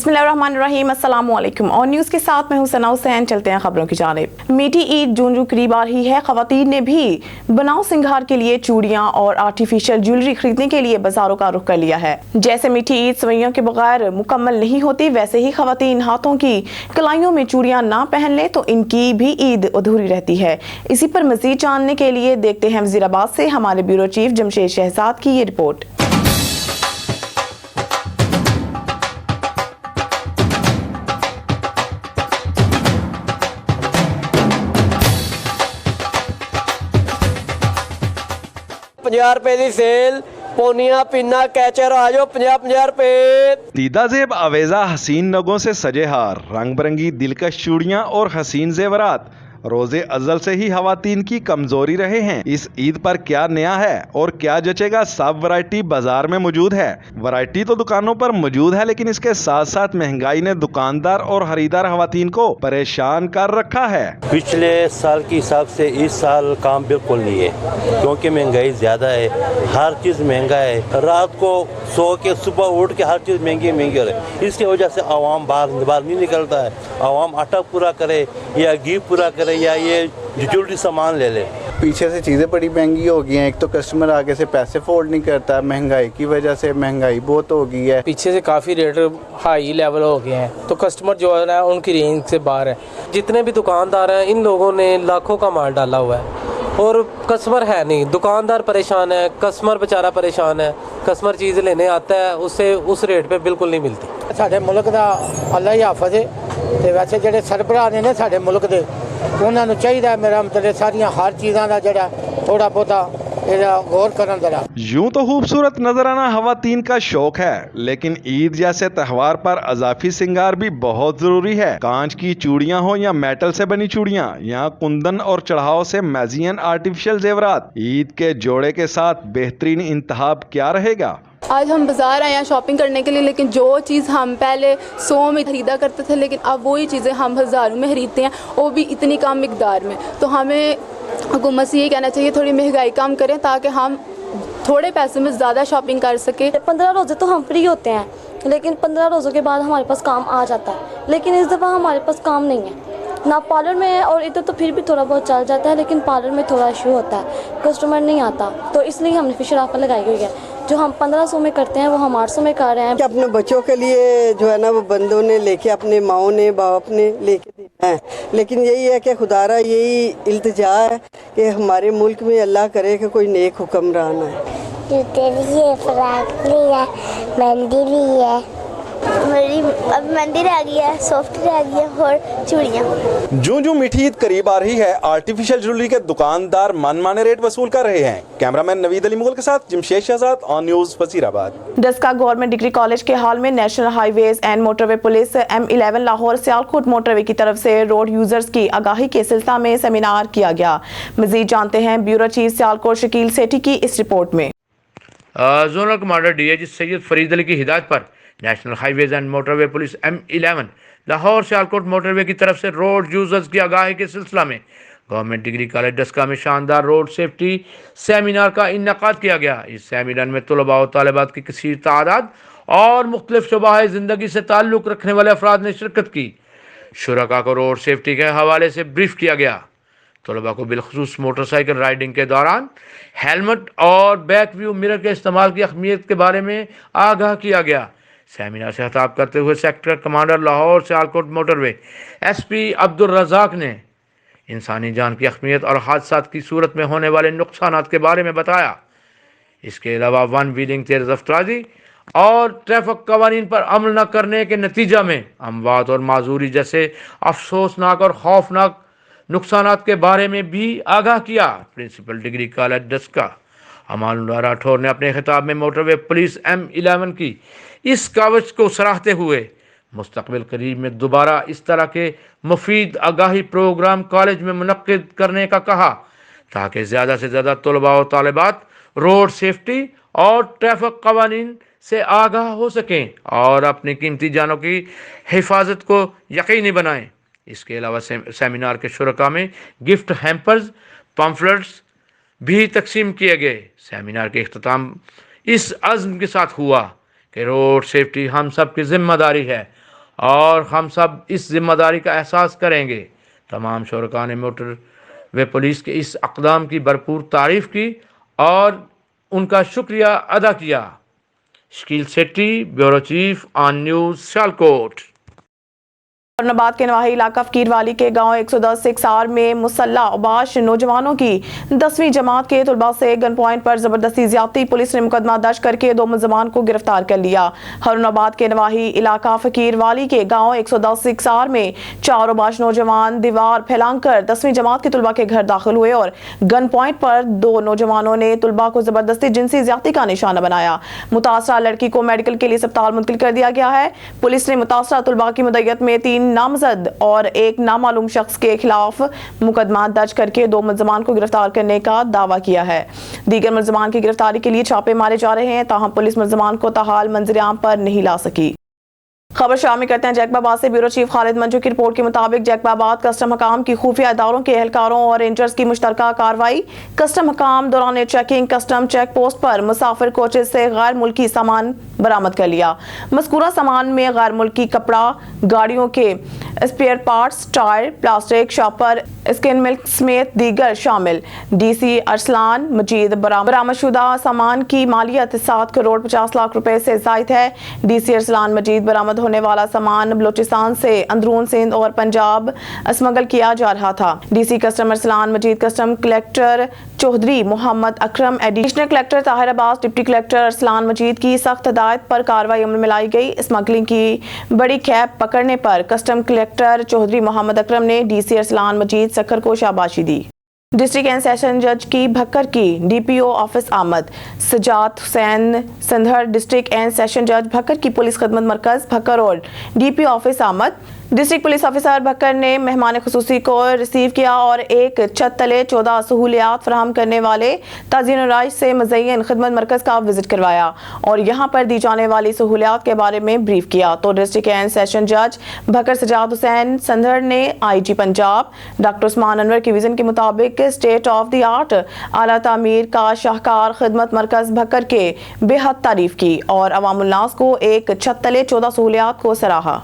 बिस्मिल्लाहिर्रहमानिर्रहीम, अस्सलाम वालेकुम। और न्यूज़ के साथ मैं हूं सना हुसैन। चलते हैं खबरों की जानिब। मीठी ईद जून करीब आ रही है। खवातीन ने भी बनाव सिंगार के लिए चूड़ियां और आर्टिफिशियल ज्वेलरी खरीदने के लिए बाजारों का रुख कर लिया है। जैसे मीठी ईद सवैयों के बगैर मुकम्मल नहीं होती, वैसे ही खवातीन हाथों की कलाइयों में चूड़ियां ना पहन ले तो इनकी भी ईद अधूरी रहती है। इसी पर मजीद जानने के लिए देखते हैं वजीराबाद से हमारे ब्यूरो चीफ जमशेद शहजाद की ये रिपोर्ट। ₹50 की सेल पोनिया पिन्ना कैचर आ जाओ 50 रुपए। दीदाजेब अवेजा हसीन नगों से सजे हार, रंग बिरंगी दिलकश चूड़ियां और हसीन जेवरात रोजे अज़ल से ही खवातीन की कमजोरी रहे हैं। इस ईद पर क्या नया है और क्या जचेगा, सब वैरायटी बाजार में मौजूद है। वैरायटी तो दुकानों पर मौजूद है, लेकिन इसके साथ साथ महंगाई ने दुकानदार और खरीदार खवातीन को परेशान कर रखा है। पिछले साल के हिसाब से इस साल काम बिल्कुल नहीं है, क्योंकि महंगाई ज्यादा है, हर चीज महंगा है। रात को सो के सुबह उठ के हर चीज महंगी हो रही है। इसकी वजह से आवाम बाहर नहीं निकलता है। आवाम आटा पूरा करे या घी पूरा करे या ये जरूरी सामान ले ले। पीछे से चीज़ें बड़ी महंगी हो गई हैं। एक तो कस्टमर आगे से पैसे फोल्ड नहीं करता, महंगाई की वजह से महंगाई बहुत हो गई है। पीछे से काफ़ी रेट हाई लेवल हो गए हैं, तो कस्टमर जो है ना उनकी रेंज से बाहर है। जितने भी दुकानदार हैं, इन लोगों ने लाखों का माल डाला हुआ है और कस्टमर है नहीं। दुकानदार परेशान है, कस्टमर बेचारा परेशान है। कस्टमर चीज़ लेने आता है, उससे उस रेट पे बिल्कुल नहीं मिलती। साडे मुल्क दा अल्लाह ही हाफिज़ है। ते वैसे जेडे सरबराह ने साडे मुल्क दे, उन्हां नूं चाहीदा मेरा मतलब सारियां हर चीज़ां दा जेड़ा थोड़ा बहुता गौर करन जरा। यूं तो खूबसूरत नजर आना खवातीन का शौक है, लेकिन ईद जैसे त्योहार पर अजाफी सिंगार भी बहुत जरूरी है। कांच की चूड़ियां हो या मेटल से बनी चूड़ियां या कुंदन और चढ़ाव से मैजियन आर्टिफिशियल जेवरात, ईद के जोड़े के साथ बेहतरीन इंतखाब क्या रहेगा। आज हम बाज़ार आए हैं शॉपिंग करने के लिए, लेकिन जो चीज़ हम पहले 100 में खरीदा करते थे, लेकिन अब वही चीज़ें हम हज़ारों में खरीदते हैं, वो भी इतनी कम मिकदार में। तो हमें हुकूमत से ये कहना चाहिए थोड़ी महंगाई कम करें, ताकि हम थोड़े पैसे में ज़्यादा शॉपिंग कर सकें। 15 रोज़े तो हम फ्री होते हैं, लेकिन 15 रोज़ों के बाद हमारे पास काम आ जाता है। लेकिन इस दफ़ा हमारे पास काम नहीं है ना, पार्लर में है, और इधर तो फिर भी थोड़ा बहुत चल जाता है, लेकिन पार्लर में थोड़ा इशू होता है, कस्टमर नहीं आता। तो इसलिए हमने फिशर ऑफर लगाई हुई है। जो हम 1500 में करते हैं वो हम 800 में कर रहे हैं। कि अपने बच्चों के लिए जो है ना वो बंदों ने लेके, अपने माओ ने बाप ने लेके देना है। लेकिन यही है कि खुदारा यही इल्तिजा है कि हमारे मुल्क में अल्लाह करे कि कोई नेक हुक्मरान है। जूते भी है, फ्रॉक भी है, मेहंदी भी है। मेरी अब मेहंदी रह गई है, सॉफ्ट रह गई है और चूड़ियाँ। जो मीठी ईद करीब आ रही है, आर्टिफिशियल ज्वेलरी के दुकानदार मनमाने रेट वसूल कर रहे हैं। कैमरामैन नवीद अली मुगल के साथ Jamshed Shahzad, On News Wazirabad. Daska government degree college के हॉल में national highways and motorway police M11 Lahore Sialkot motorway की तरफ से रोड यूजर्स की आगाही के सिलसिला में सेमिनार किया गया। मजीद जानते हैं ब्यूरो चीफ सियालकोट शकील सेठी की इस रिपोर्ट में। Zonal commander DIG Syed Farid Ali की हिदायत पर national highways and motorway police M11 Lahore Sialkot motorway की तरफ से रोड यूजर्स की आगाही के सिलसिला में गवर्नमेंट डिग्री कॉलेज डस्का में शानदार रोड सेफ्टी सेमिनार का इन्नेकाद किया गया। इस सेमिनार में तलबा और तालिबात की कसीर तादाद और मुख्तलिफ शुबाह ज़िंदगी से ताल्लुक़ रखने वाले अफराद ने शिरकत की। शुरका को रोड सेफ्टी के हवाले से ब्रीफ किया गया। तलबा को बिलखसूस मोटरसाइकिल राइडिंग के दौरान हेलमेट और बैक व्यू मिरर के इस्तेमाल की अहमियत के बारे में आगाह किया गया। सेमिनार से खिताब करते हुए sector commander Lahore Sialkot motorway SP Abdul Razzaq ने इंसानी जान की अहमियत और हादसात की सूरत में होने वाले नुकसानात के बारे में बताया। इसके अलावा वन व्हीलिंग, तेज़ रफ्तारी और ट्रैफिक कवानीन पर अमल न करने के नतीजा में अमवात और माजूरी जैसे अफसोसनाक और खौफनाक नुकसानात के बारे में भी आगाह किया। Principal degree college Daska Amanullah Rathore ने अपने खिताब में मोटरवे पुलिस M11 की इस कावज को सराहते हुए मुस्तकबिल करीब में दोबारा इस तरह के मुफीद आगाही प्रोग्राम कॉलेज में मुनक्किद करने का कहा, ताकि ज़्यादा से ज़्यादा तलबा और तालिबात रोड सेफ्टी और ट्रैफिक कवानीन से आगाह हो सकें और अपनी कीमती जानों की हिफाजत को यकीनी बनाएं। इसके अलावा सेमिनार के शुरका में गिफ्ट हैम्पर्स, पम्फलेट्स भी तकसीम किए गए। सेमिनार के इख्तिताम इस अज़्म के साथ हुआ कि रोड सेफ्टी हम सब की जिम्मेदारी है اور ہم سب اس ذمہ داری کا احساس کریں گے۔ تمام شرکاء نے موٹر وے پولیس کے اس اقدام کی بھرپور تعریف کی اور ان کا شکریہ ادا کیا۔ شکیل سیٹی، بیورو چیف آن نیوز، سیالکوٹ۔ اورنگاباد کے نواحی علاقہ فقیر والی کے گاؤں 110 6R میں مسلح اوباش نوجوانوں کی 10ویں جماعت کے طلباء سے گن پوائنٹ پر زبردستی زیادتی، پولیس نے مقدمہ درج کر کے 2 ملزمان کو گرفتار کر لیا۔ اورنگاباد کے نواحی علاقہ فقیر والی کے گاؤں 110 6R میں 4 اوباش نوجوان دیوار پھیلان کر 10ویں جماعت کے طلباء کے گھر داخل ہوئے اور گن پوائنٹ پر 2 نوجوانوں نے طلباء کو زبردستی جنسی زیادتی کا نشانہ بنایا۔ متاثرہ لڑکی کو میڈیکل کے لیے اسپتال منتقل کر دیا گیا ہے۔ پولیس نے متاثرہ طلباء کی مدعیت میں 3 نامزد اور 1 نامعلوم شخص کے خلاف مقدمہ درج کر کے 2 ملزمان کو گرفتار کرنے کا دعویٰ کیا ہے۔ دیگر ملزمان کی گرفتاری کے لیے چھاپے مارے جا رہے ہیں، تاہم پولیس ملزمان کو تاحال منظر عام پر نہیں لا سکی۔ خبر شامل کرتے ہیں جیکب آباد سے۔ بیورو چیف خالد منجو کی رپورٹ کے مطابق جیکب آباد کسٹم حکام کی خفیہ اداروں کے اہلکاروں اور رینجرز کی مشترکہ کارروائی۔ کسٹم حکام دوران چیکنگ کسٹم چیک پوسٹ پر مسافر کوچز سے غیر ملکی سامان برآمد کر لیا۔ مذکورہ سامان میں غیر ملکی کپڑا، گاڑیوں کے spare parts, tyre, plastic, shopper, skin ملک سمیت دیگر شامل۔ ڈی سی ارسلان مجید برآمد شدہ سامان کی مالیت 7 کروڑ 50 لاکھ روپے سے زائد ہے۔ ڈی سی ارسلان مجید برآمد ہونے والا سامان بلوچستان سے اندرون سندھ اور پنجاب اسمگل کیا جا رہا تھا۔ ڈی سی کسٹم ارسلان مجید، کسٹم کلیکٹر چودھری محمد اکرم، ایڈیشنل کلیکٹر طاہر عباس، ڈپٹی کلیکٹر ارسلان مجید کی سخت ہدایت پر کارروائی عمل میں لائی گئی۔ اسمگلنگ کی بڑی کھیپ پکڑنے پر کسٹم کلیکٹر چودھری محمد اکرم نے ڈی سی ارسلان مجید سکھر کو شاباشی دی۔ ڈسٹرکٹ اینڈ سیشن جج کی بھکر کی ڈی پی او آفس آمد۔ سجاد حسین سندھر ڈسٹرکٹ اینڈ سیشن جج بھکر کی پولیس خدمت مرکز بھکر اور ڈی پی او آفس آمد۔ ڈسٹرکٹ پولیس آفیسر بھکر نے مہمان خصوصی کو ریسیو کیا اور ایک چھت تلے 14 سہولیات فراہم کرنے والے تزئین و رائج سے مزین خدمت مرکز کا وزٹ کروایا اور یہاں پر دی جانے والی سہولیات کے بارے میں بریف کیا۔ تو ڈسٹرکٹ اینڈ سیشن جج بھکر سجاد حسین سندھر نے آئی جی پنجاب ڈاکٹر عثمان انور کی ویژن کے مطابق اسٹیٹ آف دی آرٹ اعلیٰ تعمیر کا شاہکار خدمت مرکز بھکر کے بے حد تعریف کی اور عوام الناس کو ایک چھت تلے 14 سہولیات کو سراہا۔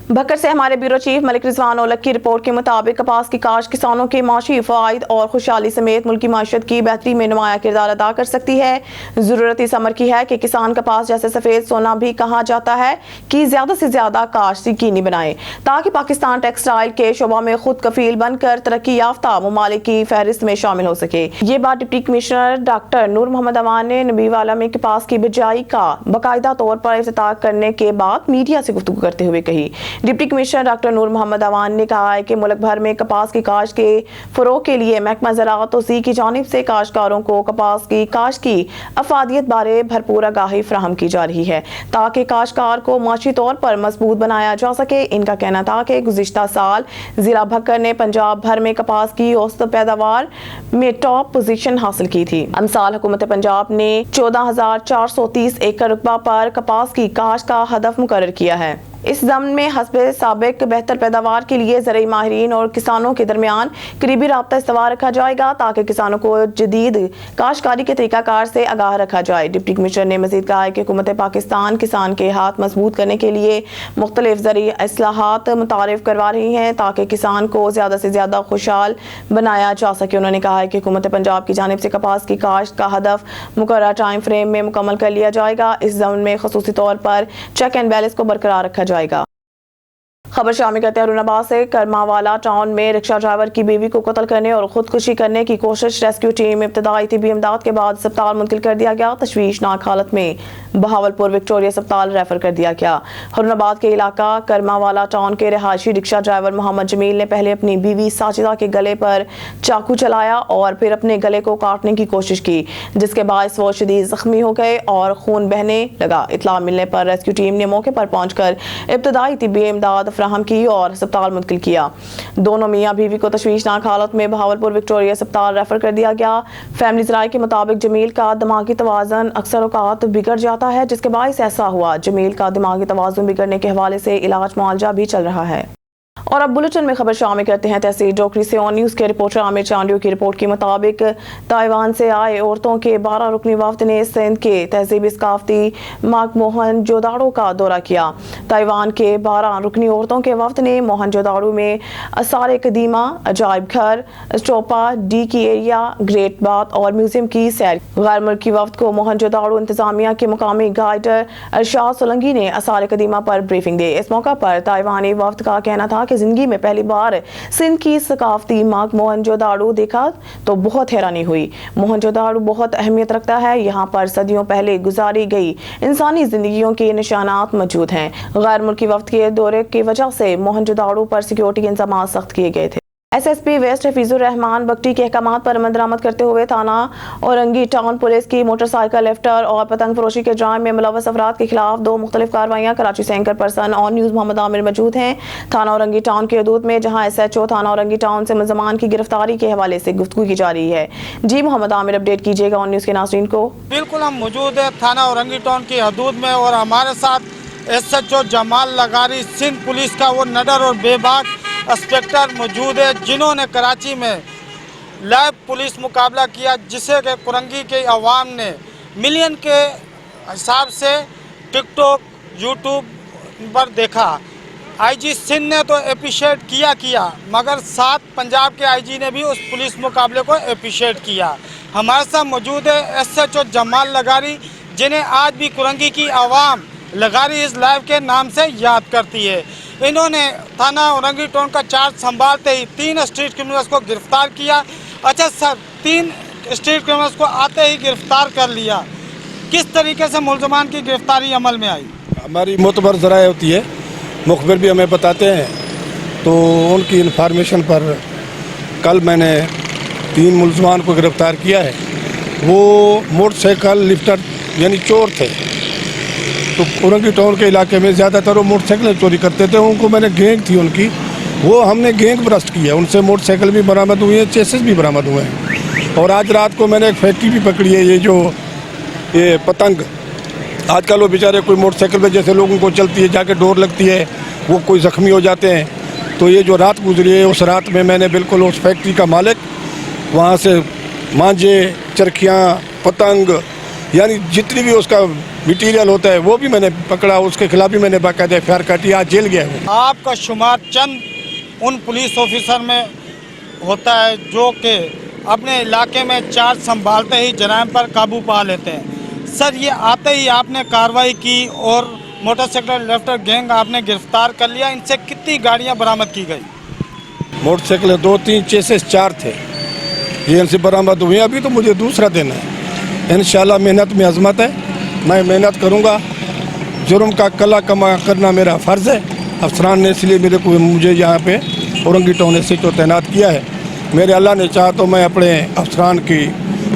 بھکر سے ہمارے بیورو چیف ملک رضوان اولک کی رپورٹ کے مطابق کپاس کی کاشت کسانوں کے معاشی فوائد اور خوشحالی سمیت ملکی معیشت کی بہتری میں نمایاں کردار ادا کر سکتی ہے۔ ضرورت اس امر کی ہے کہ کسان کپاس جیسے سفید سونا بھی کہا جاتا ہے کہ زیادہ سے زیادہ کاشت یقینی بنائیں تاکہ پاکستان ٹیکسٹائل کے شعبہ میں خود کفیل بن کر ترقی یافتہ ممالک کی فہرست میں شامل ہو سکے۔ یہ بات ڈپٹی کمشنر ڈاکٹر نور محمد اوان نے نبی والا میں کپاس کی بجائی کا باقاعدہ طور پر افتتاح کرنے کے بعد میڈیا سے گفتگو کرتے ہوئے کہی۔ ڈپٹی کمشنر ڈاکٹر نور محمد اوان نے کہا ہے کہ ملک بھر میں کپاس کی کاشت کے فروغ کے لیے محکمہ زراعت توسیع کی جانب سے کاشتکاروں کو کپاس کی کاشت کی افادیت بارے بھرپور آگاہی فراہم کی جا رہی ہے تاکہ کاشتکار کو معاشی طور پر مضبوط بنایا جا سکے۔ ان کا کہنا تھا کہ گزشتہ سال ضلع بھکر نے پنجاب بھر میں کپاس کی اوسط پیداوار میں ٹاپ پوزیشن حاصل کی تھی۔ امسال حکومت پنجاب نے 14,430 ایکڑ رقبہ پر کپاس کی کاشت کا ہدف مقرر کیا ہے۔ اس ضمن میں حسب سابق بہتر پیداوار کے لیے زرعی ماہرین اور کسانوں کے درمیان قریبی رابطہ استوار رکھا جائے گا تاکہ کسانوں کو جدید کاشتکاری کے طریقہ کار سے آگاہ رکھا جائے۔ ڈپٹی کمشنر نے مزید کہا ہے کہ حکومت پاکستان کسان کے ہاتھ مضبوط کرنے کے لیے مختلف زرعی اصلاحات متعارف کروا رہی ہیں تاکہ کسان کو زیادہ سے زیادہ خوشحال بنایا جا سکے۔ انہوں نے کہا ہے کہ حکومت پنجاب کی جانب سے کپاس کی کاشت کا ہدف مقررہ ٹائم فریم میں مکمل کر لیا جائے گا۔ اس ضمن میں خصوصی طور پر چیک اینڈ بیلنس کو برقرار رکھا جائے گا۔ خبر شامل کرتے ہیں اورنگاباد سے۔ کرماوالا ٹاؤن میں رکشہ ڈرائیور کی بیوی کو قتل کرنے اور خودکشی کرنے کی کوشش، ریسکیو ٹیم ابتدائی طبی امداد کے بعد اسپتال منتقل کر دیا گیا۔ تشویشناک حالت میں بہاولپور وکٹوریہ اسپتال ریفر کر دیا گیا۔ اورنگاباد کے علاقہ کرماوالا ٹاؤن کے رہائشی رکشہ ڈرائیور محمد جمیل نے پہلے اپنی بیوی ساجدہ کے گلے پر چاقو چلایا اور پھر اپنے گلے کو کاٹنے کی کوشش کی جس کے باعث وہ شدید زخمی ہو گئے اور خون بہنے لگا۔ اطلاع ملنے پر ریسکیو ٹیم نے موقع پر پہنچ کر ابتدائی طبی امداد فراہم کی اور اسپتال منتقل کیا۔ دونوں میاں بیوی کو تشویشناک حالت میں بہاولپور وکٹوریہ اسپتال ریفر کر دیا گیا۔ فیملی ذرائع کے مطابق جمیل کا دماغی توازن اکثر اوقات بگڑ جاتا ہے جس کے باعث ایسا ہوا۔ جمیل کا دماغی توازن بگڑنے کے حوالے سے علاج معالجہ بھی چل رہا ہے۔ और अब बुलेटिन में खबर शामिल करते हैं तहसील डोकरी से। ऑन न्यूज़ के रिपोर्टर आमिर चांडियो की रिपोर्ट के मुताबिक ताइवान से आए औरतों के 12 रुकनी वफ्द ने सिंध के तहजीबी सकाफती मोहनजोदाड़ो का दौरा किया। ताइवान के 12 रुकनी औरतों के वफ्द ने मोहनजोदाड़ो में आसार कदीमा, अजायब घर, स्टोपा, डी की एरिया, ग्रेट बाथ और म्यूजियम की सैर। गैर मुल्की वफ्द को मोहनजोदाड़ो इंतजामिया के मुकामी गाइडर अरशाद सोलंकी ने आसार कदीमा पर ब्रीफिंग दी। इस मौका पर ताइवानी वफ्द का कहना था कि जिंदगी में पहली बार सिंध की सकाफती मार्ग मोहनजोदाड़ो देखा तो बहुत हैरानी हुई। मोहनजोदाड़ो बहुत अहमियत रखता है। यहाँ पर सदियों पहले गुजारी गई इंसानी जिंदगियों के निशानात मौजूद हैं। गैर मुल्की वफ्द के दौरे की वजह से मोहनजोदाड़ो पर सिक्योरिटी इंतजाम सख्त किए गए थे। एसएसपी वेस्ट हफीजुर रहमान बख्टी के अहकामात पर अमल दरामद करते हुए थाना औरंगी टाउन पुलिस की मोटरसाइकिल लिफ्टर और पतंग फरोशी के जुर्म में मुलव्वस अफराद के खिलाफ 2 मुख्तलिफ कार्रवाइयाँ। कराची से एंकर पर्सन ऑन न्यूज़ मोहम्मद आमिर मौजूद हैं थाना औरंगी टाउन के हदूद में, जहाँ SHO थाना औरंगी टाउन से मुलजमान की गिरफ्तारी के हवाले से गुफ्तगू की जा रही है। जी मोहम्मद आमिर, अपडेट कीजिएगा ऑन न्यूज़ के नाज़रीन को। बिल्कुल, हम मौजूद है थाना औरंगी टाउन की हदूद में और हमारे साथ SHO जमाल लगारी सिंध पुलिस का वो नडर और बेबाक इंस्पेक्टर मौजूद है, जिन्होंने कराची में लाइव पुलिस मुकाबला किया, जिसे के कुरंगी के अवाम ने मिलियन के हिसाब से टिकटॉक, यूट्यूब पर देखा। IG सिंध ने तो अप्रिशिएट किया, मगर साथ पंजाब के IG ने भी उस पुलिस मुकाबले को अप्रिशिएट किया। हमारे साथ मौजूद है SHO जमाल लगारी, जिन्हें आज भी कुरंगी की आवाम लगारी इस लाइव के नाम से याद करती है। इन्होंने थाना औरंगी टाउन का चार्ज संभालते ही 3 स्ट्रीट क्रिमिनल्स को गिरफ्तार किया। अच्छा सर, 3 स्ट्रीट क्रिमिनल्स को आते ही गिरफ्तार कर लिया, किस तरीके से मुलजमान की गिरफ्तारी अमल में आई? हमारी मोतबर ज़राए होती है, मुखबिर भी हमें बताते हैं, तो उनकी इन्फॉर्मेशन पर कल मैंने 3 मुलजमान को गिरफ्तार किया है। वो मोटरसाइकिल लिफ्टर यानी चोर थे। तो औरंगी टाउन के इलाके में ज़्यादातर वो मोटरसाइकिल चोरी करते थे। उनको मैंने गैंग थी उनकी, वो हमने गैंग ब्रस्ट किया। उनसे मोटरसाइकिल भी बरामद हुई है, चेसेस भी बरामद हुए हैं। और आज रात को मैंने एक फैक्ट्री भी पकड़ी है, ये पतंग। आजकल वो बेचारे कोई मोटरसाइकिल पे जैसे लोगों को चलती है, जाके डोर लगती है, वो कोई ज़ख्मी हो जाते हैं। तो ये जो रात गुजरी है, उस रात में मैंने बिल्कुल उस फैक्ट्री का मालिक, वहाँ से मांझे, चरखियाँ, पतंग, यानी जितनी भी उसका मटीरियल होता है वो भी मैंने पकड़ा। उसके खिलाफ भी मैंने बाकायदा FIR काटी, आज जेल गया है। आपका शुमार चंद उन पुलिस ऑफिसर में होता है जो कि अपने इलाके में चार्ज संभालते ही जराइम पर काबू पा लेते हैं। सर, ये आते ही आपने कार्रवाई की और मोटरसाइकिल लिफ्टर गैंग आपने गिरफ्तार कर लिया। इनसे कितनी गाड़ियाँ बरामद की गई? मोटरसाइकिल 2, 3, चेसेस 4 थे, ये इनसे बरामद हुए। अभी तो मुझे दूसरा दिन है। इंशाल्लाह मेहनत में अजमत है, मैं मेहनत करूंगा। जुर्म का कला कमा करना मेरा फ़र्ज़ है। अफसरान ने इसलिए मुझे यहाँ पे औरंगी टाउन SHO तैनात किया है। मेरे अल्लाह ने चाहा तो मैं अपने अफसरान की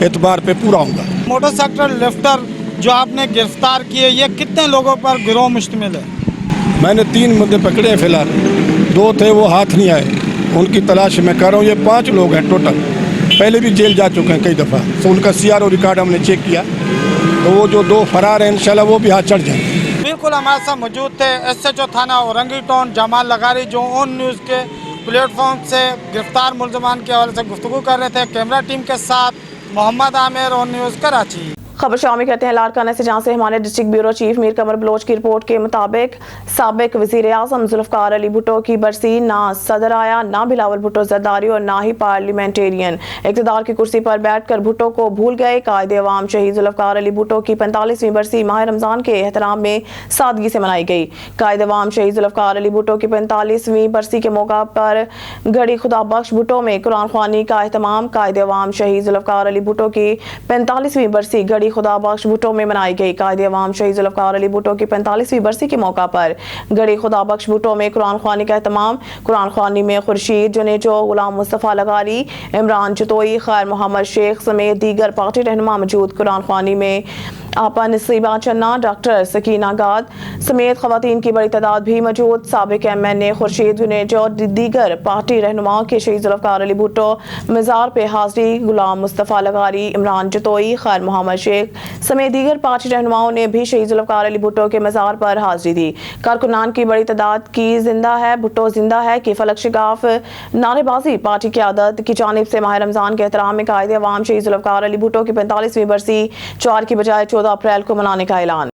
एतबार पे पूरा हूँगा। मोटरसाइकिल लिफ्टर जो आपने गिरफ्तार किए, ये कितने लोगों पर गिरोह मुश्तमिल है? मैंने 3 बंदे पकड़े हैं फ़िलहाल, 2 थे वो हाथ नहीं आए, उनकी तलाश में कर रहा हूँ। ये 5 लोग हैं टोटल, पहले भी जेल जा चुके हैं कई दफ़ा। तो उनका CRO रिकॉर्ड हमने चेक किया, तो वो जो 2 फरार हैं इंशाल्लाह वो भी हाथ चढ़ जाएंगे। बिल्कुल, हमारे साथ मौजूद थे SHO थाना औरंगी टाउन जमाल लगारी, जो ऑन न्यूज़ के प्लेटफॉर्म से गिरफ्तार मुलजमान के हवाले से गुफ्तगू कर रहे थे। कैमरा टीम के साथ मोहम्मद आमिर, ऑन न्यूज़ कराची। खबर शामिल करते हैं लाड़काना से, जहाँ से हमारे डिस्ट्रिक्ट ब्यूरो चीफ मीर कमर बलोच की रिपोर्ट के मुताबिक साबिक वज़ीर आज़म जुल्फ़िकार अली भुट्टो की बरसी, ना सदर आया, ना बिलावल भुट्टो ज़रदारी और ना ही पार्लियामेंटेरियन। इक़्तिदार की कुर्सी पर बैठकर भुट्टो को भूल गए। कायद अवाम शहीद जुल्फ़िकार अली भुट्टो की 45वीं बरसी माह रमज़ान के एहतराम में सादगी से मनाई गई। कायद अवाम शहीद जुल्फ़िकार अली भुट्टो की 45वीं बरसी के मौका पर गढ़ी खुदा बख्श भुट्टो में कुरान ख़वानी का एहतमाम। कायद अवाम शहीद जुल्फ़िकार अली भुट्टो की 45वीं बरसी गढ़ी खुदा बख्श भुट्टो में मनाई गई। कायद अवाम शहीद जुल्फ़िकार अली भुट्टो की 45वीं बरसी के मौका पर गढ़ी खुदा बख्श भुट्टो में कुरान ख़वानी का एहतमाम। कुरान ख़वानी में खुर्शीद जुनेजो, गुलाम मुस्तफ़ा लगारी, इमरान जतोई, खैर मोहम्मद शेख समेत दीगर पार्टी रहनुमा मौजूद। कुरान ख़वानी में आपा नसीबा चन्ना, डॉक्टर सकीना गाद समेत खवातीन की बड़ी तादाद भी मौजूद। साबिक MNA खुर्शीद जुनेज और दीगर पार्टी रहनुमाओं के शहीद जुल्फ़कार अली भुट्टो मज़ार पे हाजिरी। गुलाम मुस्तफ़ा लगारी, इमरान जतोई, खैर मोहम्मद शेख समेत दीगर पार्टी रहनुमाओं ने भी शहीद जुल्फ़कार अली भुट्टो के मज़ार पर हाजिरी दी। कारकुनान की बड़ी तादाद की जिंदा है, भुट्टो जिंदा है की फलक शिगाफ नारेबाजी। पार्टी क़यादत की जानिब से माह रमज़ान के एहतराम में कायदे अवाम शहीद जुल्फ़कार अली भुट्टो की 45वीं बरसी 4 की बजाय 14 अप्रैल को मनाने का ऐलान।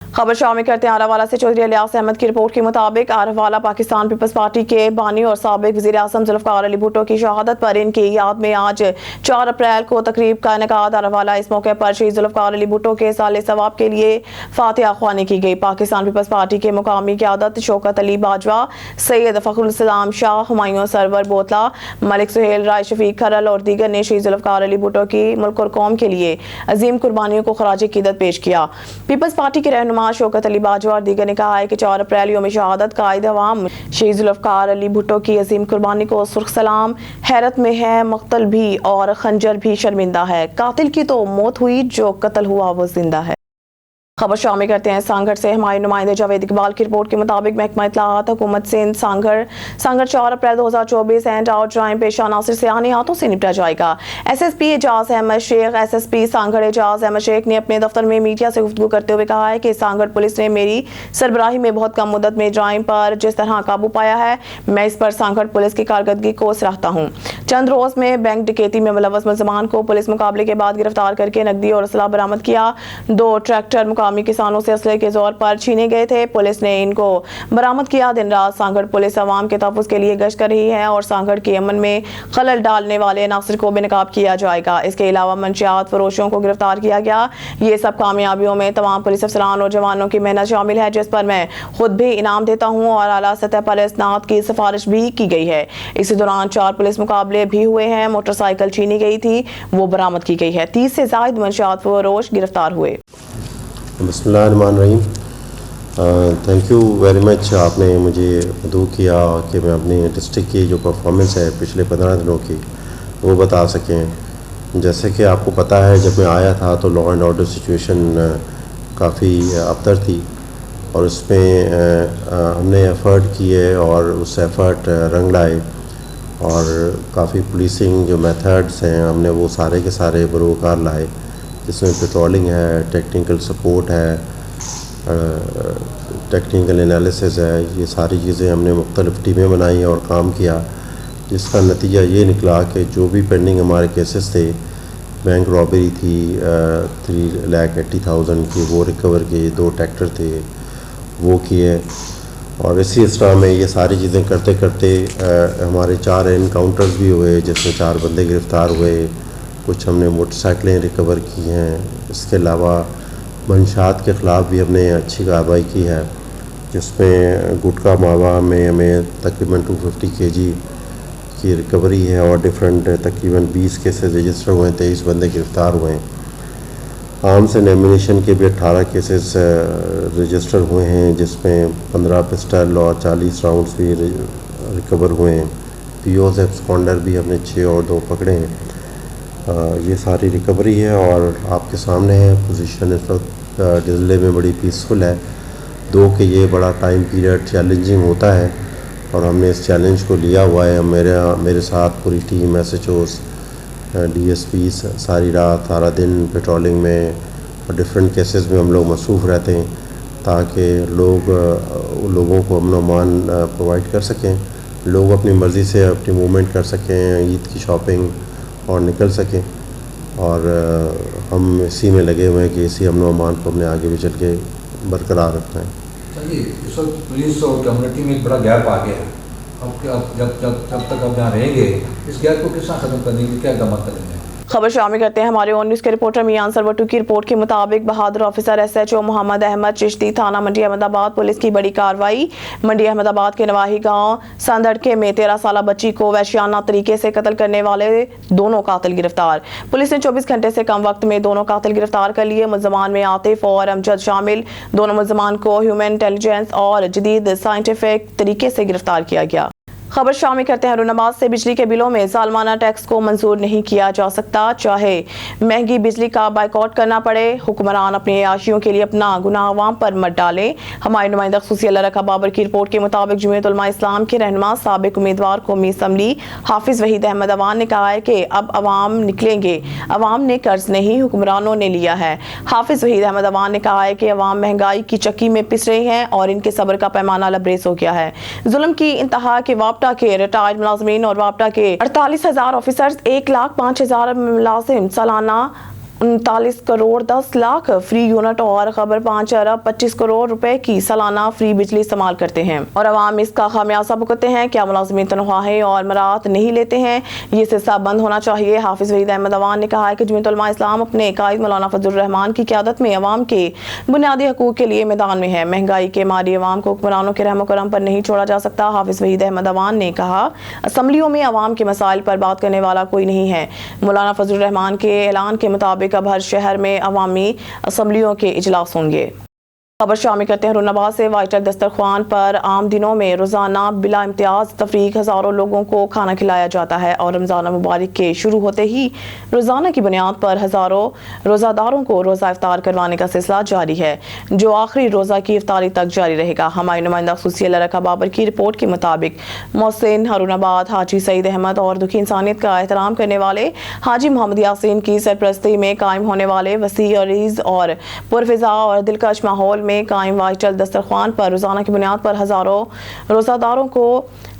खबर शामिल करते हैं आरावाला से। चौधरी इलियास अहमद की रिपोर्ट के मुताबिक आरावाला पाकिस्तान पीपल्स पार्टी के बानी और साबिक वज़ीर आज़म जुल्फ़कार अली भुट्टो की शहादत पर इनकी याद में आज 4 अप्रैल को तकरीब का इनेकाद आरावाला। इस मौके पर शहीद जुल्फ़कार अली भुट्टो के साले सवाब के लिए फातिहा ख्वानी की गई। पाकिस्तान पीपल्स पार्टी के मुकामी क़यादत शौकत अली बाजवा, सैयद फ़खरुल इस्लाम शाह, हुमायूं सरवर बोतला, मलिक सुहेल, राय शफीक खरल और दीगर ने शहीद जुल्फ़कार अली भुट्टो की मुल्क और कौम के लिए अजीम कुर्बानियों को खराज अक़ीदत पेश किया। पीपल्स पार्टी के रहनुमा शौकत अली बाजवा और दीगर ने कहा है कि 4 अप्रैल यौम शहादत कायद अवाम शहीद जुल्फ़कार अली भुट्टो की अजीम कुर्बानी को सुर्ख सलाम। हैरत में है मक्तल भी और खंजर भी शर्मिंदा है। कातिल की तो मौत हुई, जो कत्ल हुआ वो जिंदा है। खबर शामिल करते हैं सांगड़ से। हमारे नुमाइंदे जावेद इकबाल की रिपोर्ट के मुताबिक महकमा इत्तलाआत हुकूमत सिंध सांगड़ 4 अप्रैल 2024 एंड आउट ड्राइंग पेशा नासिर सियानी हाथों से निपटा जाएगा। SSP एजाज अहमद शेख SSP सांगड़ एजाज अहमद शेख ने अपने दफ्तर में मीडिया से गुफ्तगू करते हुए कहा है कि सांगड़ पुलिस ने मेरी सरबराही में बहुत कम मुद्दत में ड्राइंग पर जिस तरह काबू पाया है, मैं इस पर सांगड़ पुलिस की कारकर्दगी को सराहता हूँ। चंद रोज में बैंक डकैती में मुलव्वस मुलजमान को पुलिस मुकाबले के बाद गिरफ्तार करके नकदी और असला बरामद किया। 2 ट्रैक्टर मुकामी किसानों से असले के जोर पर छीने गए थे, पुलिस ने इनको बरामद किया। दिन रात सांगड़ पुलिस अवाम के तहफ़्फ़ुज़ के लिए गश्त कर रही है और सांगड़ के अमन में खलल डालने वाले नासिर को बेनकाब किया जाएगा। इसके अलावा मंशियात फरोशों को गिरफ्तार किया गया। ये सब कामयाबियों में तमाम पुलिस अफसरान और जवानों की मेहनत शामिल है, जिस पर मैं खुद भी इनाम देता हूँ और आला सतह पर इसनाद की सिफारिश भी की गई है। इसी दौरान 4 पुलिस मुकाबले भी हुए हैं। मोटरसाइकिल छीनी गई थी, वो बरामद की गई है। 30 से ज़ायद मंशियात फरोश गिरफ्तार हुए। बिस्मिल्लाहिर्रहमानिर्रहीम। थैंक यू वेरी मच, आपने मुझे मदऊ किया कि मैं अपनी डिस्ट्रिक्ट की जो परफॉर्मेंस है पिछले 15 दिनों की वो बता सकें। जैसे कि आपको पता है, जब मैं आया था तो लॉ एंड ऑर्डर सिचुएशन काफ़ी अबतर थी और उसमें हमने एफ़र्ट किए और उस एफ़र्ट रंग लाए और काफ़ी पुलिसिंग जो मेथड्स हैं हमने वो सारे के सारे बरोकार लाए, जिसमें पेट्रोलिंग है, टेक्निकल सपोर्ट है, टेक्निकल एनालिसिस है। ये सारी चीज़ें हमने मुख्तलिफ़ टीमें बनाई और काम किया, जिसका नतीजा ये निकला कि जो भी पेंडिंग हमारे केसेस थे, बैंक रॉबरी थी 3,80,000 की, वो रिकवर किए। 2 ट्रैक्टर थे वो किए और इसी तरह में ये सारी चीज़ें करते करते हमारे 4 एनकाउंटर्स भी हुए, जिसमें 4 बंदे गिरफ़्तार हुए। कुछ हमने मोटरसाइकिलें रिकवर की हैं। इसके अलावा मंशात के ख़िलाफ़ भी हमने अच्छी कार्रवाई की है, जिसमें गुटखा मावा में हमें तकरीबन 250 kg की रिकवरी है और डिफरेंट तकरीबन 20 केसेस रजिस्टर हुए हैं, 23 बंदे गिरफ़्तार हुए हैं। आर्म्स एंड एम्यूनिशन के भी 18 केसेस रजिस्टर हुए हैं, जिसमें 15 पिस्टल और 40 राउंड्स भी रिकवर हुए हैं। POs एब्सकॉन्डर भी हमने 6 और 2 पकड़े हैं। ये सारी रिकवरी है और आपके सामने है। पोजीशन इस वक्त ज़िले में बड़ी पीसफुल है, दो कि ये बड़ा टाइम पीरियड चैलेंजिंग होता है और हमने इस चैलेंज को लिया हुआ है। मेरे साथ पूरी टीम SHOs DSP सारी रात सारा दिन पेट्रोलिंग में और डिफरेंट केसेस में हम लोग मसरूफ़ रहते हैं, ताकि लोगों को अमन अमान प्रोवाइड कर सकें, लोग अपनी मर्ज़ी से अपनी मूवमेंट कर सकें, ईद की शॉपिंग और निकल सकें। और हम इसी में लगे हुए हैं कि इसी अमन अमान को हमने आगे भी चल के बरकरार रखना है। चलिए, इस वक्त पुलिस और कम्युनिटी में एक बड़ा गैप आ गया है। अब जब तक आप यहाँ रहेंगे, इस गैप को किस तरह ख़त्म करने के क्या इक़दाम करेंगे? खबर शामिल करते हैं हमारे ऑन न्यूज़ के रिपोर्टर मियां सरवटू की रिपोर्ट के मुताबिक बहादुर ऑफिसर SHO मोहम्मद अहमद चिश्ती थाना मंडी अहमदाबाद पुलिस की बड़ी कार्रवाई। मंडी अहमदाबाद के नवाही गांव सांदड़के में 13 साला बच्ची को वहशियाना तरीके से कत्ल करने वाले 2 कातिल गिरफ्तार। पुलिस ने 24 घंटे से कम वक्त में 2 कातिल गिरफ्तार कर लिए। मुलजमान में आतिफ और अमजद शामिल। दोनों मुलजमान को ह्यूमन इंटेलिजेंस और जदीद साइंटिफिक तरीके से गिरफ्तार किया गया। खबर शामिल करते हैं रुनाबाद से। बिजली के बिलों में सालाना टैक्स को मंजूर नहीं किया जा सकता, चाहे महंगी बिजली का बाइकआउट करना पड़े। हुक्मरान अपनी आशियों के लिए अपना गुनाह अवाम पर मत डालें। हमारे नुमाइंदा खुफिया अल्लाह रखा बाबर की रिपोर्ट के मुताबिक जमीयत उलमा इस्लाम के रहनुमा साबिक उम्मीदवार कौमी असम्बली हाफिज वहीद अहमद अवान ने कहा है कि अब अवाम निकलेंगे। अवाम ने कर्ज नहीं, हुक्मरानों ने लिया है। हाफिज वहीद अहमद अवान ने कहा है कि अवाम महंगाई की चक्की में पिस रही हैं और इनके सब्र का पैमाना लबरेज हो गया है। जुल्म की इंतहा के वापटा के रिटायर्ड मुलाजमीन और वापटा के 48,000 ऑफिसर्स, 1,05,000 मुलाजिम, सालाना 39 करोड़ 10 लाख फ्री यूनिट और खबर 5 अरब 25 करोड़ रुपए की सालाना फ्री बिजली इस्तेमाल करते हैं और अवाम इसका खामियाजा भुगतते हैं। क्या मुलाजमीन तनख्वाहें और मरात नहीं लेते हैं? ये सिलसिला बंद होना चाहिए। हाफिज वहीद अहमद अवान ने कहा है कि जमीयत उलमा इस्लाम अपने कायद मौलाना फजलुर रहमान की क़यादत में अवाम के बुनियादी हकूक़ के लिए मैदान में है। महंगाई के मारी अवाम को हुक्मरानों के रहम करम पर नहीं छोड़ा जा सकता। हाफिज वहीद अहमद अवान ने कहा, असम्बलियों में अवाम के मसाइल पर बात करने वाला कोई नहीं है। मौलाना फजलुर रहमान के ऐलान के मुताबिक अब हर शहर में अवामी असम्बलियों के इजलास होंगे। खबर शामिल करते हैं रुनाबाद से। वाइटल दस्तरख्वान पर आम दिनों में रोजाना बिला इम्तियाज तफरीक हजारों लोगों को खाना खिलाया जाता है और रमजान मुबारक के शुरू होते ही रोजाना की बुनियाद पर हजारों रोजादारों को रोजा इफ्तार करवाने का सिलसिला जारी है, जो आखिरी रोजा की इफ्तारी तक जारी रहेगा। हमारे नुमाइंदा खुफिया अल्लाह रखा बाबर की रिपोर्ट के मुताबिक मोहसिन हरुनाबाद हाजी सईद अहमद और दुखी इंसानियत का एहतराम करने वाले हाजी मोहम्मद यासीन की सरपरस्ती में कायम होने वाले वसी अरीज और पुरफिजा और दिलकश माहौल में कायम वाइटल दस्तरख्वान पर रोजाना की बुनियाद पर हजारों रोजादारों को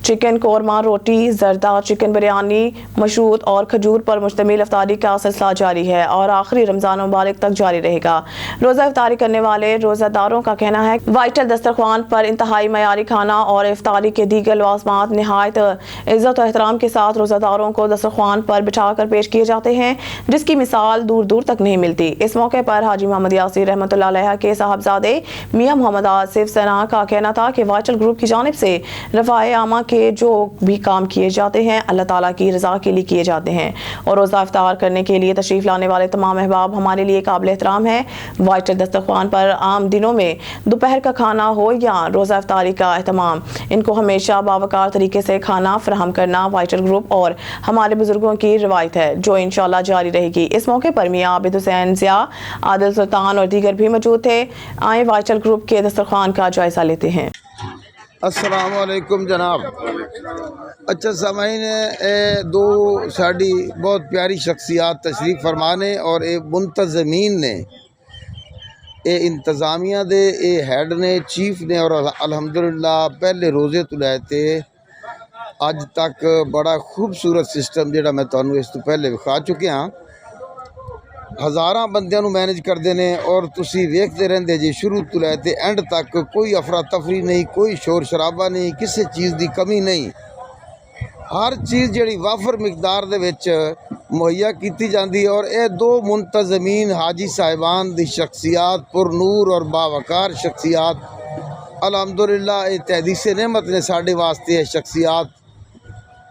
चिकन कोरमा, रोटी, जर्दा, चिकन बिरयानी, मशरूत और खजूर पर मुश्तमिल इफ्तारी का सिलसिला जारी है और आखिरी रमजान मुबारक तक जारी रहेगा। रोजा इफ्तारी करने वाले रोजादारों का कहना है वाइटल दस्तरख्वान पर इंतहाई मयारी खाना और इफ्तारी के दीगर लवाज़मात निहायत इज्जत और एहतराम के साथ रोजादारों को दस्तरख्वान पर बिठाकर पेश किए जाते हैं, जिसकी मिसाल दूर दूर तक नहीं मिलती। इस मौके पर हाजी मोहम्मद यासीर रहमतुल्लाह अलैह के साहबजादे मियां मोहम्मद आसिफ सना का कहना था कि वाइटल ग्रुप की जानिब से रफ़ाए आमा के जो भी काम किए जाते हैं अल्लाह ताला की रज़ा के लिए किए जाते हैं और रोज़ा इफ्तार करने के लिए तशरीफ़ लाने वाले तमाम अहबाब हमारे लिए काबिल एहतराम है। वाइटल दस्तरख्वान पर आम दिनों में दोपहर का खाना हो या रोज़ा इफ्तारी का एहतमाम, इनको हमेशा बावकार तरीके से खाना फराहम करना वाइटल ग्रुप और हमारे बुजुर्गों की रिवायत है, जो इंशाल्लाह जारी रहेगी। इस मौके पर मियां आबिद हुसैन ज़िया, आदिल सुल्तान और दीगर भी मौजूद थे। आए वाइटल ग्रुप के दस्तरख्वान का जायज़ा लेते हैं। अस्सलाम वालेकुम जनाब। अच्छा सामाईन, दो साड़ी बहुत प्यारी शख्सियात तशरीफ़ फरमाने और ए मुंतज़मीन ने, ए इंतज़ामिया दे, ए हैड ने, चीफ ने और अल्हम्दुलिल्लाह पहले रोज़े तो लाए थे अज तक बड़ा खूबसूरत सिस्टम जिहड़ा मैं तुहानू इस तो पहले विखा चुके हाँ। हज़ारां बंदियां नू मैनेज करते हैं और तुसी वेखते रहंदे जी, शुरू तो लैते एंड तक कोई अफरा तफरी नहीं, कोई शोर शराबा नहीं, किसी चीज़ की कमी नहीं। हर चीज़ जिहड़ी वाफर मिकदार दे विच मुहैया की जाती है और ये दो मुंतज़मीन हाजी साहिबान दी शख्सियात, पुरनूर और बावकार शख्सियात, अल्हम्दुलिल्लाह ये तहदीसे नेमत ने साढ़े वास्ते ये शख्सियात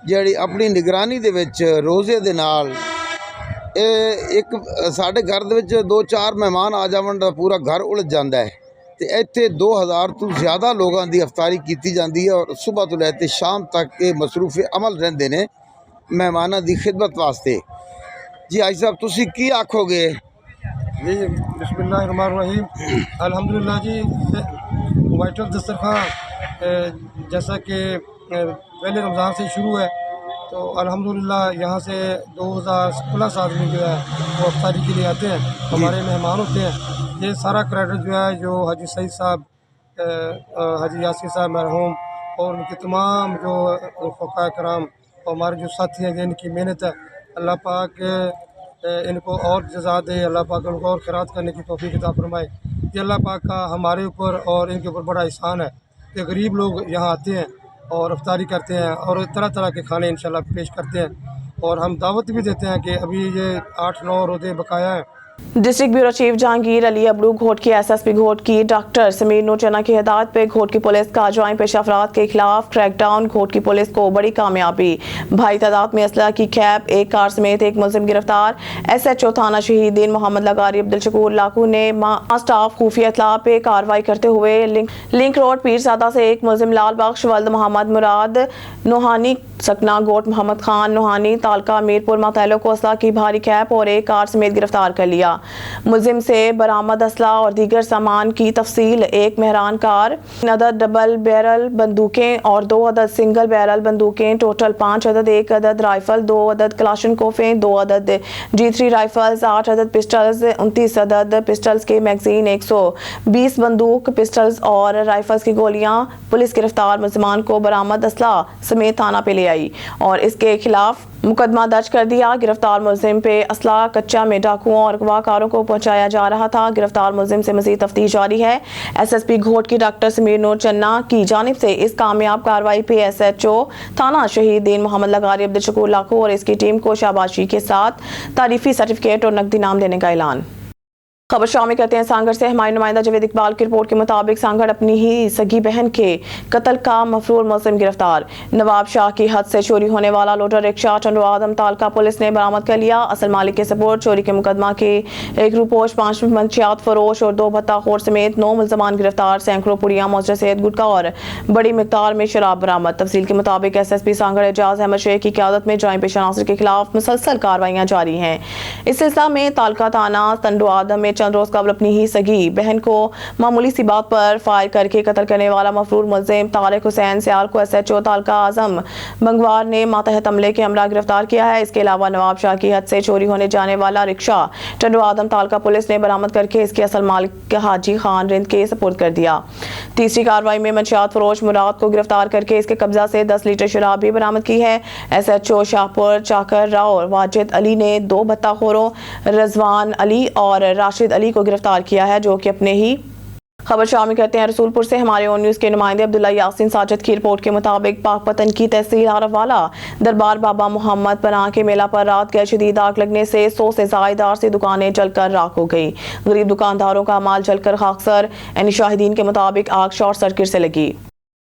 जिहड़ी अपनी निगरानी दे विच रोज़े दे नाल एक साढ़े घर दे विच 2-4 मेहमान आ जावन दा पूरा घर उलझ जाता है। तो इत्थे 2000 तो ज़्यादा लोगों की अफ्तारी की जाती है और सुबह तो लैते शाम तक ये मसरूफ़ अमल रहिंदे ने मेहमानां दी खिदमत वास्ते। जी हाजी साहब, तुसी की आखोगे? जी बिस्मिल्लाहिर्रहमानिर्रहीम। अल्हम्दुलिल्लाह जी, वाइटल दस्तरखान जैसा कि पहले रमज़ान से शुरू है तो अल्हम्दुलिल्लाह यहाँ से 2000+ आदमी जो है वो अफ्तारी के लिए आते हैं, हमारे मेहमान होते हैं। ये सारा क्रेडिट जो है जो हाजी सईद साहब, हाजी यासीर साहब मरहूम और उनके तमाम जो रफ़क़ा कराम और हमारे जो साथी हैं, जिनकी मेहनत है, अल्लाह पाक इनको और जज़ा दे, अल्लाह पाक उनको और खैरात करने की तौफ़ीक़ अता फरमाए। ये अल्लाह पाक का हमारे ऊपर और इनके ऊपर बड़ा एहसान है कि गरीब लोग यहाँ आते हैं और अफ्तारी करते हैं और तरह तरह के खाने इंशाल्लाह पेश करते हैं। और हम दावत भी देते हैं कि अभी ये 8-9 रोज़े बकाया हैं district bureau chief Jahangir Ali Abro घोट की एसएसपी घोट की डॉक्टर समीर नूर चन्ना की हिदायत पे घोट की पुलिस कार्रवाई पेश अफराद के खिलाफ क्रैकडाउन। घोट की पुलिस को बड़ी कामयाबी, भारी तादाद में असला की कैप, एक कार समेत एक मुलजिम गिरफ्तार। SHO थाना शहीदीन मोहम्मद लगारी अब्दुल शकूर लाकू ने स्टाफ खुफिया इत्तला पे कार्रवाई करते हुए लिंक रोड पीरजादा से एक मुलजिम लाल बख्श वल्द मोहम्मद मुराद नोहानी सकना गोट मोहम्मद खान नोहानी तालका मीरपुर मातैलो को असला की भारी कैप और एक कार समेत गिरफ्तार कर लिया। मुलजिम से बरामद असला और दीगर सामान की तफसील, एक मेहरान कार, 3 अदद डबल बैरल बंदूकें और 2 अदद सिंगल बैरल बंदूकें, टोटल 5 अदद, 1 अदद राइफल, 2 अदद क्लाशनकोफें, 2 अदद G3 राइफल्स, 8 अदद पिस्टल्स, 29 अदद पिस्टल्स के मैगजीन, 120 बंदूक पिस्टल्स और राइफल्स की गोलियां। पुलिस गिरफ्तार मुलजिमान को बरामद असला समेत थाना पे ले आई और इसके खिलाफ मुकदमा दर्ज कर दिया। गिरफ्तार मुलजिम पे असला कच्चा में डाकुओं और अगवाकारों को पहुंचाया जा रहा था। गिरफ्तार मुलजिम से मजीद तफ्तीश जारी है। SSP घोट की डॉक्टर समीर नूर चन्ना की जानिब से इस कामयाब कार्रवाई पे SHO थाना शहीदीन मोहम्मद लगारी अब्दुल शकूर लाकू और इसकी टीम को शाबाशी के साथ तारीफी सर्टिफिकेट और नकदी इनाम देने का ऐलान। खबर शामिल करते हैं सांगड़ से। हमारे नुमाइंदा जावेद इकबाल की रिपोर्ट के मुताबिक सांगड़ अपनी ही सगी बहन के कत्ल का मफरूर मुलजिम गिरफ्तार। नवाब शाह की हद से चोरी होने वाला लोडर रिक्शा टंडो आदम तालका पुलिस ने बरामद कर लिया। असल मालिक के सपोर्ट चोरी के मुकदमा के एक रूपोश, 5 मंशियात फरोश और 2 भत्ताखोर समेत 9 मुलजमान गिरफ्तार। सैकड़ों पुड़िया मोजर सेहत गुटका और बड़ी मिकदार में शराब बरामद। तफसील के मुताबिक SSP सांगड़ एजाज अहमद शेख की क़यादत में जराइम पेशा नासिर के खिलाफ मुसलसल कार्रवाइयाँ जारी हैं। इस सिलसिला में तालका थाना टंडो आदम में चंद रोज कबल अपनी ही सगी बहन को मामूली सी बात पर फायर करके कत्ल करने वाला मफरूर मुलजिम तारिक हुसैन सियाल को SHO तालका आजम बंगवार ने मातहत हमले के हमरा गिरफ्तार किया है। इसके अलावा नवाब शाह की हद से चोरी होने जाने वाला रिक्शा टंडो आदम तालका पुलिस ने बरामद करके इसके असल मालिक हाजी खान रिंद के सपुर्द कर दिया। तीसरी कार्रवाई में मंशियात फरोश मुराद को गिरफ्तार करके इसके कब्जा से 10 लीटर शराब भी बरामद की है। SHO शाहपुर चाकर राव वाजिद अली ने 2 भत्ताखोरों रजवान अली और राशिद अली को गिरफ्तार किया है, जो कि अपने ही। खबर शामिल करते हैं रसूलपुर से। हमारे ऑन न्यूज़ के नुमाइंदे अब्दुल्ला यासीन साजिद की रिपोर्ट के मुताबिक पाकपतन की तहसील आरफवाला दरबार बाबा मोहम्मद पनाह के मेला पर रात गैर शदीद आग लगने से 100 से ज़ायद आरसी दुकानें जलकर राख हो गई। गरीब दुकानदारों का माल जलकर खाकसर। शाहिदीन के मुताबिक आग शॉर्ट सर्किट से लगी।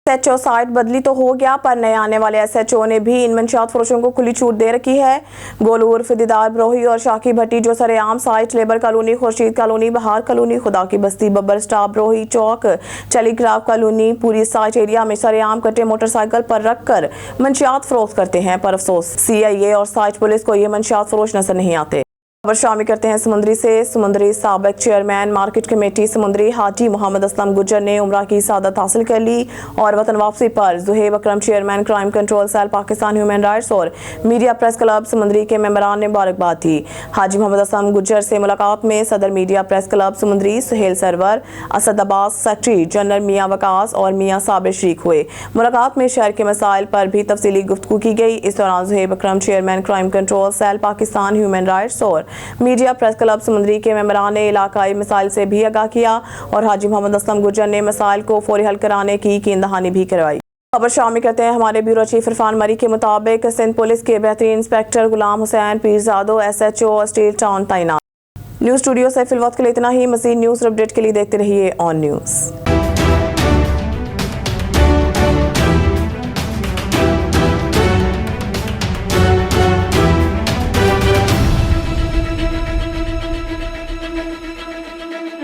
SHO साइट बदली तो हो गया, पर नए आने वाले SHO ने भी इन मंशियात फरोशों को खुली छूट दे रखी है। गोलू उर्फ दीदार ब्रोही और शाकी भट्टी जो सरेआम site labour colony, Khurshid colony, बहार कॉलोनी, खुदा की बस्ती, बब्बर स्टाफ, ब्रोही चौक, चलीग्राफ कॉलोनी, पूरी साइट एरिया में सरेआम कट्टे मोटरसाइकिल पर रख कर मंशियात फरोख्त करते हैं। पर अफसोस CIA और साइट पुलिस को ये मंशियात फरोश नजर नहीं आते। खबर शामिल करते हैं समुंदरी से। समुंदरी साबिक चेयरमैन मार्केट कमेटी समुंदरी हाजी मोहम्मद असलम गुजर ने उम्रा की सादत हासिल कर ली और वतन वापसी पर Zuhaib Akram chairman crime control cell Pakistan human rights और मीडिया प्रेस क्लब समुंदरी के मेंबरान ने मुबारकबाद दी। हाजी मोहम्मद असलम गुजर से मुलाकात में सदर media press club Samundri Sohail Sarwar, Asad Abbas, secretary general Mian Waqas और मियाँ साबिर शरीक हुए। मुलाकात में शहर के मसाइल पर भी तफसीली गुफ्तगू की गई। इस दौरान Zuhaib Akram chairman crime control cell Pakistan human rights और मीडिया प्रेस क्लब समुंदरी के मेंबरान ने इलाकाई मसाइल से भी आगाह किया और हाजी मोहम्मद असलम गुजर ने मसाइल को फौरी हल कराने की कीनदहानी भी करवाई। खबर शामिल करते हैं हमारे ब्यूरो चीफ इरफान मरी के मुताबिक सिंध पुलिस के बेहतरीन inspector Ghulam Hussain पीरजादो SHO steel town तैनात। न्यूज़ स्टूडियो से फिलवक्त के लिए इतना ही। मज़ीद न्यूज़ अपडेट के लिए देखते रहिए ऑन न्यूज़।